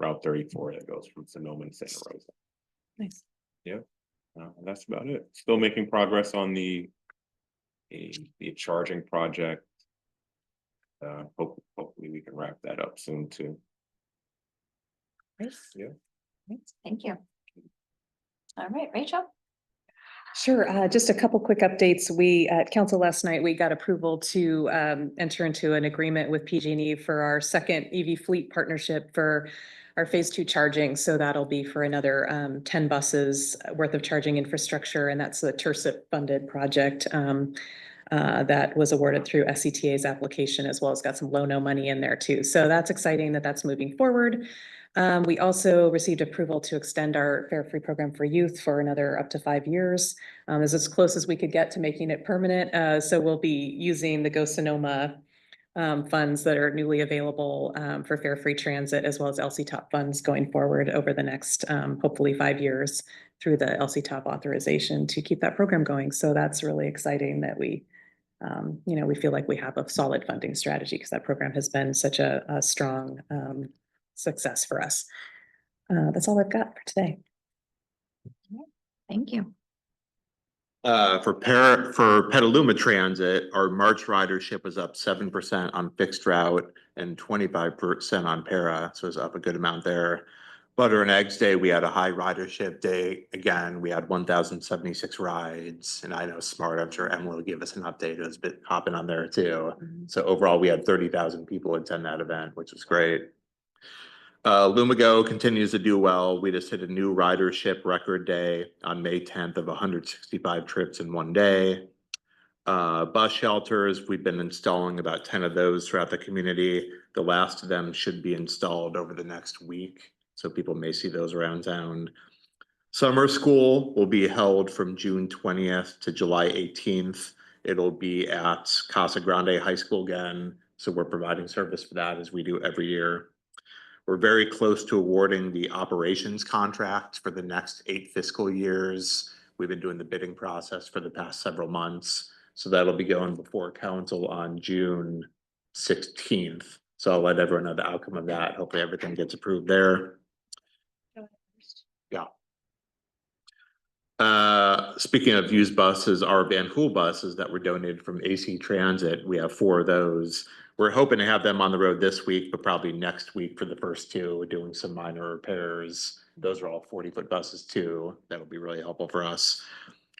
Route 34 that goes from Sonoma to Santa Rosa. Nice. Yeah, that's about it. Still making progress on the charging project. Hopefully we can wrap that up soon too. Yeah. Thank you. All right, Rachel. Sure. Just a couple quick updates. We at council last night, we got approval to enter into an agreement with PG&E for our second EV fleet partnership for our phase 2 charging. So that'll be for another 10 buses worth of charging infrastructure. And that's the TIRCIP funded project that was awarded through SCTA's application, as well as got some low-no money in there too. So that's exciting that that's moving forward. We also received approval to extend our fare free program for youth for another up to 5 years. This is as close as we could get to making it permanent. So we'll be using the Go Sonoma funds that are newly available for fare free transit, as well as LCTOP funds going forward over the next hopefully 5 years through the LCTOP authorization to keep that program going. So that's really exciting that we feel like we have a solid funding strategy, because that program has been such a strong success for us. That's all I've got for today. Thank you. For Petaluma Transit, our March ridership was up 7% on fixed route and 25% on para, so it's up a good amount there. Butter and Eggs Day, we had a high ridership day. Again, we had 1,076 rides, and I know Smart, I'm sure Emily will give us an update. It was a bit hopping on there too. So overall, we had 30,000 people attend that event, which was great. Lumago continues to do well. We just hit a new ridership record day on May 10th of 165 trips in one day. Bus shelters, we've been installing about 10 of those throughout the community. The last of them should be installed over the next week, so people may see those around town. Summer school will be held from June 20th to July 18th. It'll be at Casa Grande High School again, so we're providing service for that as we do every year. We're very close to awarding the operations contract for the next 8 fiscal years. We've been doing the bidding process for the past several months, so that'll be going before council on June 16th. So I'll let everyone know the outcome of that. Hopefully everything gets approved there. Speaking of used buses, our Van Hool buses that were donated from AC Transit, we have 4 of those. We're hoping to have them on the road this week, but probably next week for the first 2, We're doing some minor repairs. Those are all 40-foot buses too. That'll be really helpful for us.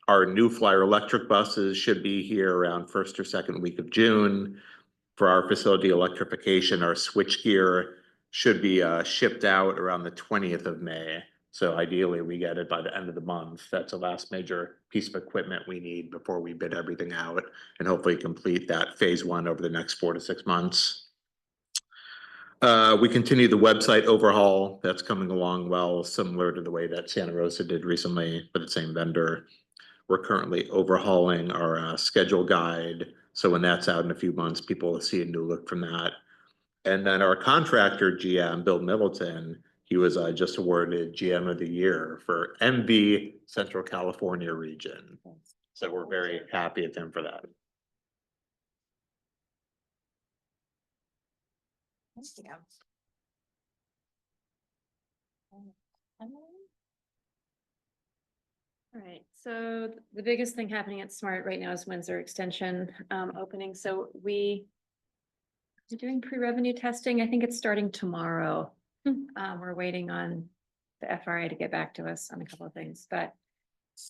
Our New Flyer electric buses should be here around first or second week of June. For our facility electrification, our switchgear should be shipped out around the 20th of May. So ideally, we get it by the end of the month. That's the last major piece of equipment we need before we bid everything out and hopefully complete that phase 1 over the next 4 to 6 months. We continue the website overhaul. That's coming along well, similar to the way that Santa Rosa did recently for the same vendor. We're currently overhauling our schedule guide. So when that's out in a few months, people will see a new look from that. And then our contractor GM, Bill Middleton, he was just awarded GM of the Year for MV Central California region. So we're very happy with him for that. All right, so the biggest thing happening at SMART right now is Windsor Extension opening. So we are doing pre-revenue testing. I think it's starting tomorrow. We're waiting on the FRA to get back to us on a couple of things, but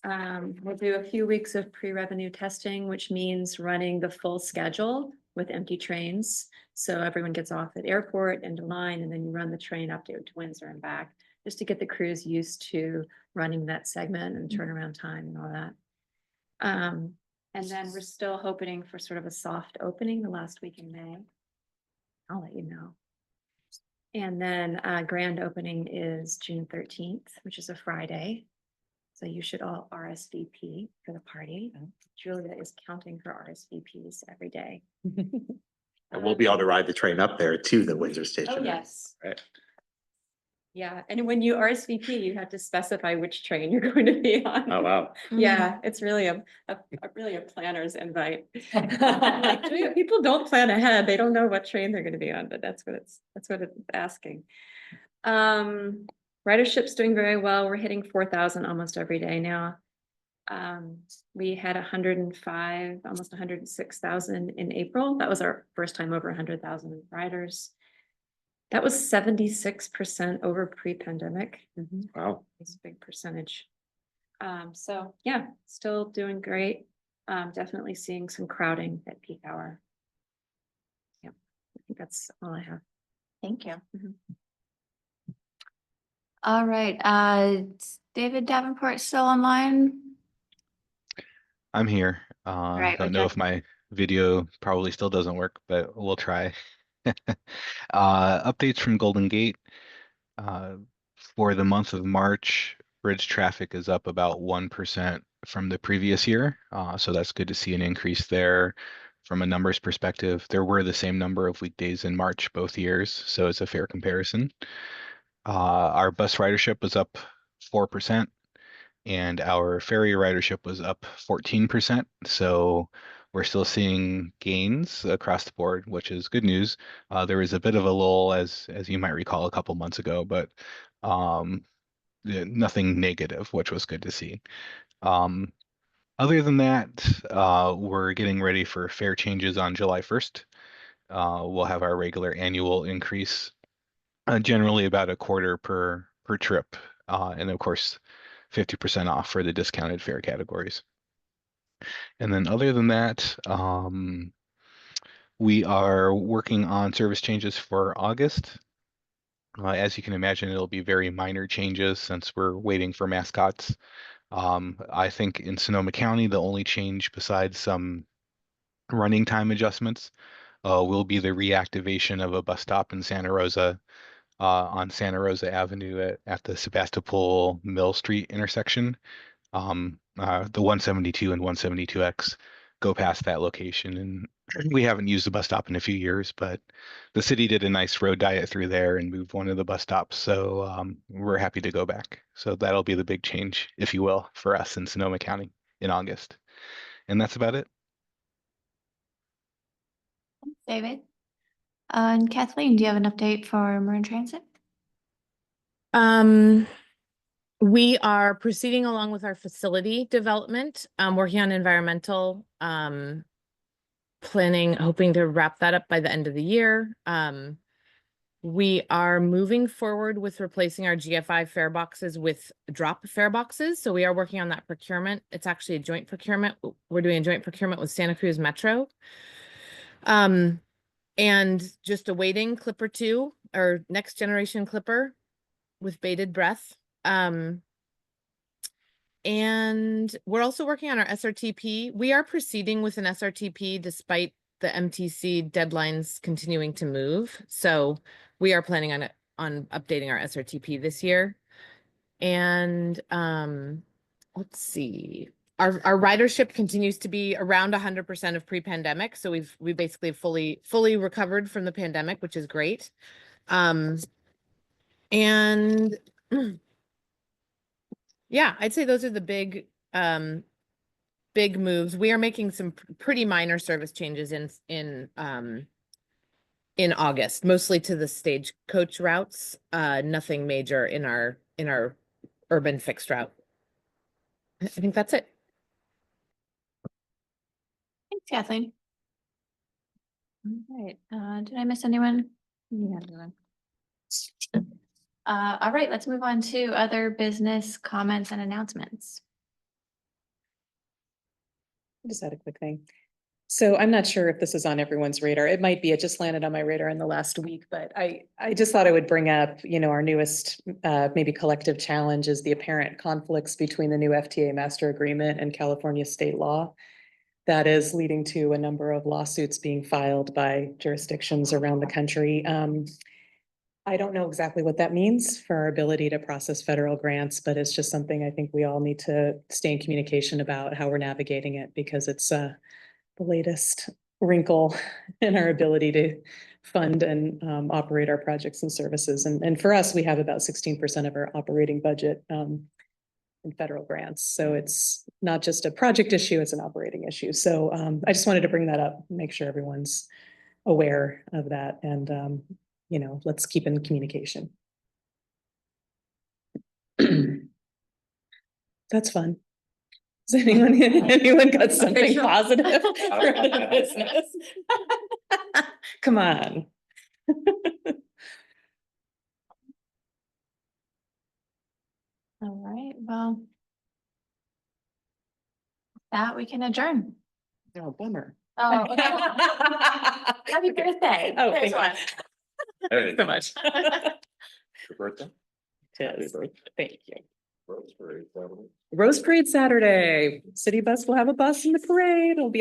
we'll do a few weeks of pre-revenue testing, which means running the full schedule with empty trains. So everyone gets off at airport into line, and then you run the train up to Windsor and back, just to get the crews used to running that segment and turnaround time and all that. And then we're still hoping for sort of a soft opening the last week in May. I'll let you know. And then grand opening is June 13th, which is a Friday. So you should all RSVP for the party. Julia is counting her RSVPs every day. And we'll be able to ride the train up there to the Windsor station. Oh, yes. Right. Yeah, and when you RSVP, you have to specify which train you're going to be on. Oh, wow. Yeah, it's really a planner's invite. Like, people don't plan ahead. They don't know what train they're gonna be on, but that's what it's asking. Ridership's doing very well. We're hitting 4,000 almost every day now. We had 105, almost 106,000 in April. That was our first time over 100,000 riders. That was 76% over pre-pandemic. Wow. It's a big percentage. So yeah, still doing great. Definitely seeing some crowding at peak hour. Yeah, I think that's all I have. Thank you. Mhm. All right, David Davenport still online? I'm here. right, Don't we know got- if my video probably still doesn't work, but we'll try. Updates from Golden Gate. For the month of March, bridge traffic is up about 1% from the previous year. So that's good to see an increase there. From a numbers perspective, there were the same number of weekdays in March both years, so it's a fair comparison. Our bus ridership was up 4%, and our ferry ridership was up 14%. So we're still seeing gains across the board, which is good news. There was a bit of a lull, as you might recall, a couple months ago, but nothing negative, which was good to see. Other than that, we're getting ready for fare changes on July 1st. We'll have our regular annual increase, generally about a quarter per trip, and of course, 50% off for the discounted fare categories. And then other than that, we are working on service changes for August. As you can imagine, it'll be very minor changes since we're waiting for mascots. I think in Sonoma County, the only change besides some running time adjustments will be the reactivation of a bus stop in Santa Rosa on Santa Rosa Avenue at the Sebastopol Mill Street intersection. The 172 and 172X go past that location, and we haven't used the bus stop in a few years, but the city did a nice road diet through there and moved one of the bus stops, so we're happy to go back. So that'll be the big change, if you will, for us in Sonoma County in August. And that's about it. David? And Kathleen, do you have an update for Marin Transit? We are proceeding along with our facility development, working on environmental, planning, hoping to wrap that up by the end of the year. We are moving forward with replacing our GFI fare boxes with drop fare boxes. So we are working on that procurement. It's actually a joint procurement. We're doing a joint procurement with Santa Cruz Metro. And just awaiting Clipper 2 or next generation Clipper with bated breath. And we're also working on our SRTP. We are proceeding with an SRTP despite the MTC deadlines continuing to move. So we are planning on updating our SRTP this year. And let's see. Our ridership continues to be around 100% of pre-pandemic. So we basically fully recovered from the pandemic, which is great. And yeah, I'd say those are the big moves. We are making some pretty minor service changes in August, mostly to the stagecoach routes. Nothing major in our urban fixed route. I think that's it. Thanks, Kathleen. All right, did I miss anyone? Yeah. All right, let's move on to other business comments and announcements. I just had a quick thing. So I'm not sure if this is on everyone's radar. It might be, it just landed on my radar in the last week, but I just thought I would bring up, our newest maybe collective challenge is the apparent conflicts between the new FTA master agreement and California state law. That is leading to a number of lawsuits being filed by jurisdictions around the country. I don't know exactly what that means for our ability to process federal grants, but it's just something I think we all need to stay in communication about how we're navigating it, because it's the latest wrinkle in our ability to fund and operate our projects and services. And for us, we have about 16% of our operating budget in federal grants. So it's not just a project issue, it's an operating issue. So I just wanted to bring that up, make sure everyone's aware of that. And, let's keep in communication. That's fun. Has anyone got something positive for the business? Come on. All right, well, that we can adjourn. Oh, bummer. Oh, okay. Happy birthday. Oh, There's thank you. Thanks so much. Your birthday? Cheers. Thank you. Rose Parade Saturday. Rose Parade Saturday. City bus will have a bus in the parade. It'll be all